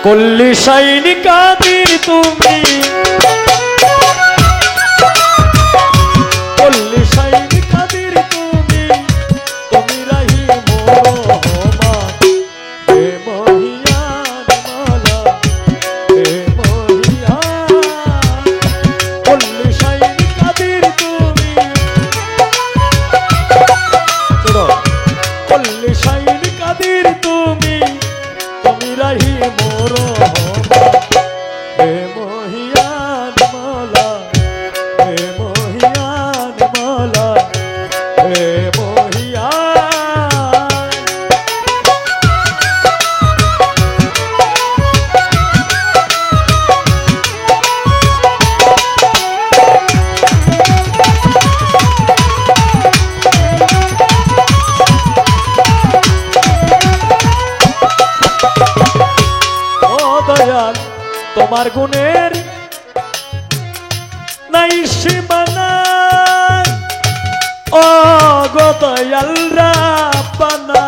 কল্লি shiny Kadir তুমি কল্লি shiny Kadir তুমি তুমি রাহি মোরহমা হে মহিয়ান মালা হে মহিয়ান কল্লি শাইনি কাদির তুমি কল্লি শাইনি কাদির তুমি তুমি রাহি মোরহমা হে মহিয়ান মালা হে মহিয়ান মালা হে মহিয়ান ও দয়াল তোমার গুণের নাই সীমানা ও গো দয়াল রাব্বানা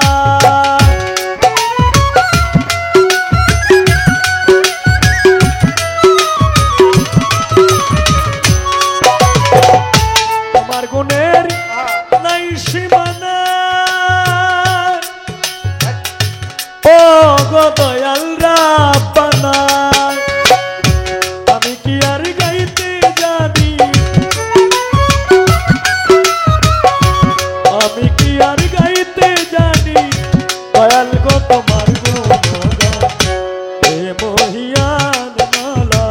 তোমার গুণের নাই সীমানা ও গো দয়াল রাব্বানা আমি কি আর গাইতে জানি আমি কি আর গাইতে জানি দয়াল গো তোমার গুণগান হে মহিয়ান মালা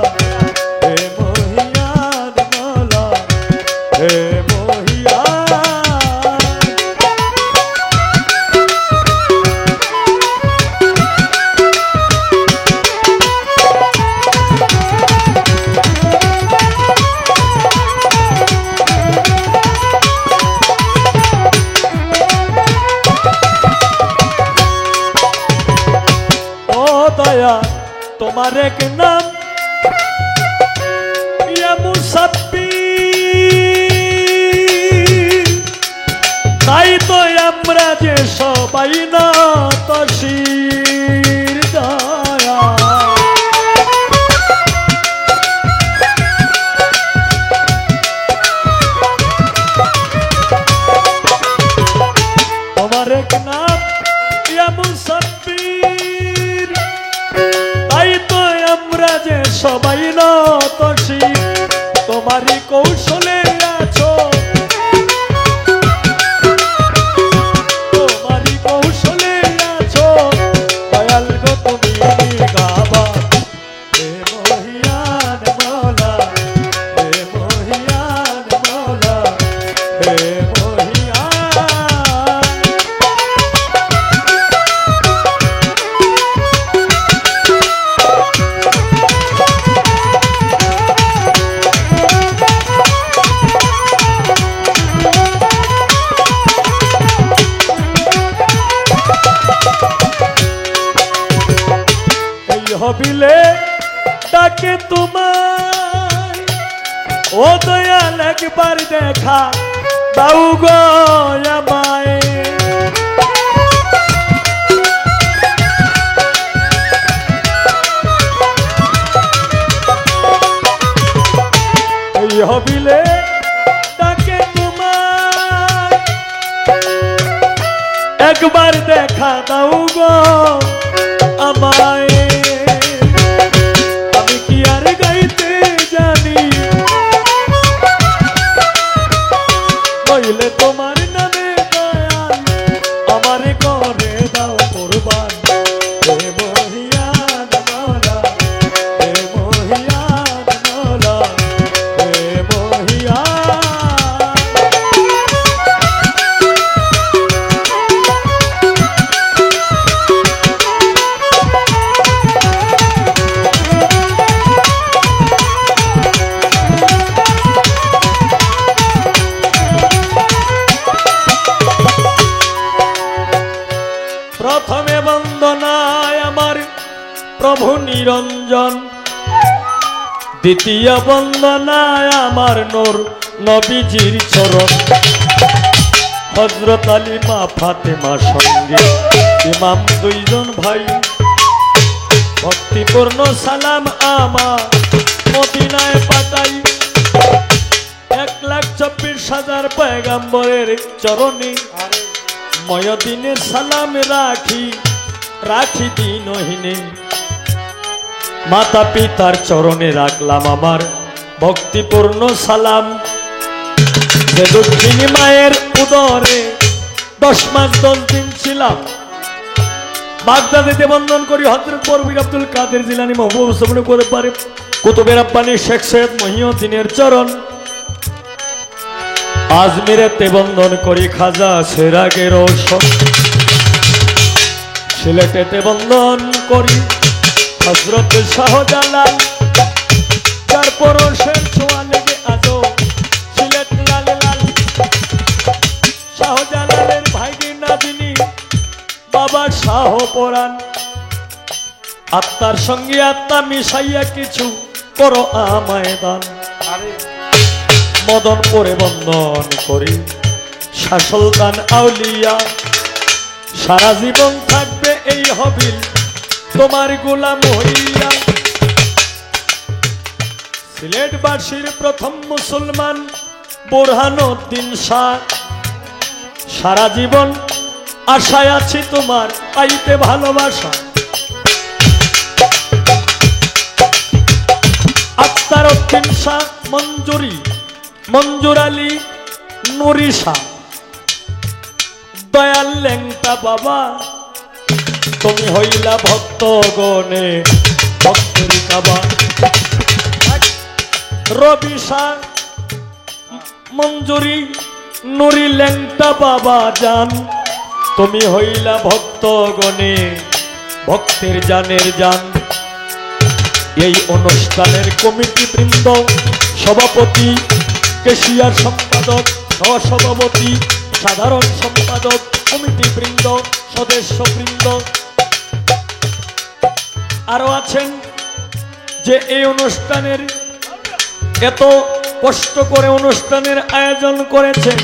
হে মহিয়ান মালা হে মহিয়ান ও দয়া তোমার এক নাম ইয়া মুসাব্বির তাই তো আমরা যে সবাই না তসির দয়া তোমার এক নাম ইয়া মুসাব্বির তাই তো আমরা যে সবাই না তসির তোমারই কৌশলে আছো তোমারই কৌশলে আছো দয়াল গো তুমি গাবা হে মহিয়ান মাওলা হে মহিয়ান মাওলা হে মহিয়ান এই হবিলে ডাকে তোমার ও দয়াল একবার দেখা দাও গো আমায় এই হবিলে ডাকে তোমার একবার দেখা দাও গো আমায় আমি কি আর গাইতে জানি নইলে তোমার নামে দয়াল আমারে করে দাও কুরবান হে মহিয়ান মাওলা হে মহিয়ান মাওলা হে মহিয়ান প্রথমে বন্দনায় আমার প্রভু নিরঞ্জন দ্বিতীয় বন্দনায় আমার নূর নবীজির চরণ হযরত আলী মা ফাতেমা সঙ্গে ইমাম দুইজন ভাই ভক্তিপূর্ণ সালাম আমার মদিনায় পাঠাই 1,24,000 পয়গম্বরের চরণে ময়দিনের সালাম রাখি রাখি দিনহীনে মাতা পিতার চরণে রাখলাম আমার ভক্তিপূর্ণ সালাম যে দক্ষিণী মায়ের উদরে 10 মাস 10 দিন ছিলাম বাগদাদেতে বন্দন করি হযরত বরবির আব্দুল কাদের জিলানী মাহবুব সামনে করে পারে কুতুবে রাব্বানী শেখ সৈয়দ মহিউদ্দিনের চরণ আজমিরেতে বন্দন করি খাজা সেরাগে রোশন সিলেটেতে বন্দন করি হযরত শাহজালাল যার পরশের ছোঁয়া লেগে আজও সিলেট লালে লাল শাহজালালের ভাইগিনা যিনি বাবা শাহ পরাণ আত্মার সঙ্গে আত্মা মিশাইয়া কিছু করো আমায় দান মদন করে বন্দন করি শাহ সুলতান আউলিয়া সারা জীবন থাকবে এই হবিল তোমার গোলাম হইয়া সিলেটবাসীর প্রথম মুসলমান বুরহানুদ্দিন শাহ সারা জীবন আশায় আছি তোমার পাইতে ভালোবাসা আক্তার উদ্দিন শাহ মঞ্জুর আলী নুরি শাহ দয়াল লেংটা বাবা তুমি হইলা ভক্ত গণে ভক্তের কাবা রবি শাহ মঞ্জুরি নুরি লেংটা বাবা জান তুমি হইলা ভক্ত গণে ভক্তের জানের জান এই অনুষ্ঠানের কমিটি বৃন্দ সভাপতি কেশিয়ার সম্পাদক সহসভাপতি সাধারণ সম্পাদক কমিটি বৃন্দ সদস্য বৃন্দ আরো আছেন যে এই অনুষ্ঠানের এত কষ্ট করে অনুষ্ঠানের আয়োজন করেছেন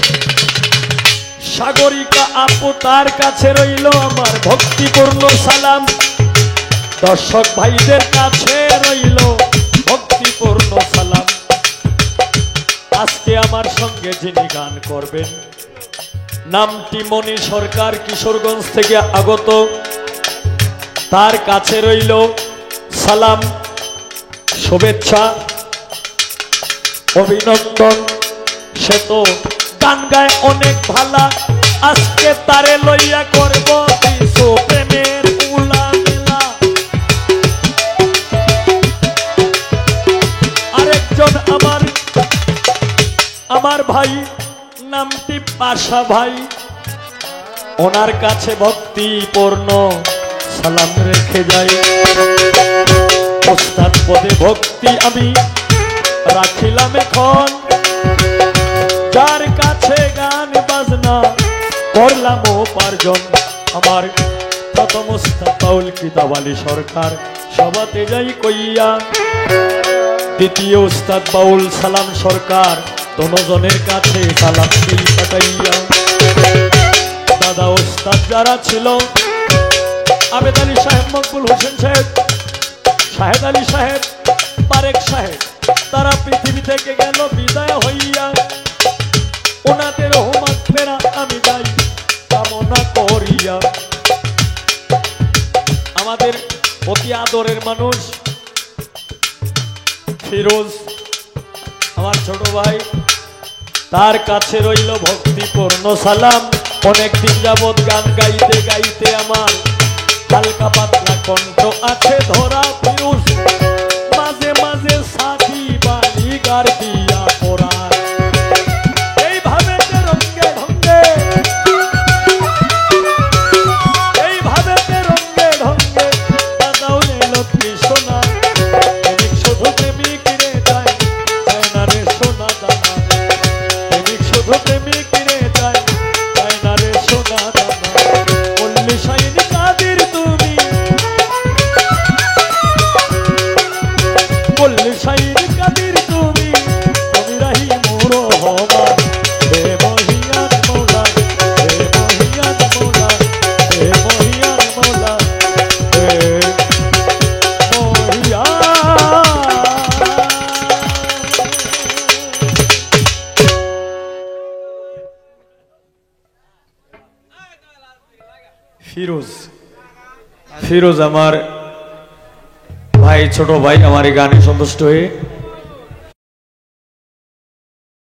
সাগরিকা আপু তার কাছে রইল আমার ভক্তিপূর্ণ সালাম দর্শক ভাইদের কাছে রইল ভক্তিপূর্ণ সালাম আজকে আমার সঙ্গে যিনি গান করবেন নামটি মনি সরকার কিশোরগঞ্জ থেকে আগত তার কাছে রইল সালাম শুভেচ্ছা অভিনন্দন সে তো গান গায় অনেক ভালা আজকে তারে লইয়া করব কিছু প্রেমের উলা মেলা আরেকজন আমার ভাই নামটি পাশা ভাই ওনার কাছে ভক্তিপূর্ণ সালাম রেখে যাই ওস্তাদ পদে ভক্তি আমি রাখিলাম এখন যার কাছে গান বাজনা করলাম উপার্জন আমার প্রথম উস্তাদ বাউল কিতাব আলী সরকার সভাতে যাই কইয়া দ্বিতীয় উস্তাদ বাউল সালাম সরকার দনজনের কাছে সালাম দিই পাঠাইয়া দাদা উস্তাদ যারা ছিল আবেদ আলী সাহেব মকবুল হোসেন সাহেব শাহেদ আলী সাহেব পারেক সাহেব তারা পৃথিবী থেকে গেল বিদায় হইয়া ওনাদের রহমত ফেরা আমি যাই কামনা করিয়া আমাদের অতি আদরের মানুষ ফিরোজ আমার ছোট ভাই তার কাছে রইল ভক্তিপূর্ণ সালাম অনেকদিন যাবৎ গান গাইতে গাইতে আমার হালকা পাতলা কণ্ঠ আছে ধরা ফিরোজ মাঝে মাঝে সাথী বালি গার দিয়া পড়া এইভাবে রঙ্গে ঢঙ্গে দাদাও নেল কৃষ্ণা প্রেমিক শুধু প্রেমিক রে যায় না রে সোনা দানা প্রেমিক শুধু প্রেমিক রে যায় না রে সোনা দানা বললি সাইনি কাদের তুমি ফিরোজ ফিরোজ আমার ভাই, ছোট ভাই, আমার এই গানে সন্তুষ্ট হয়ে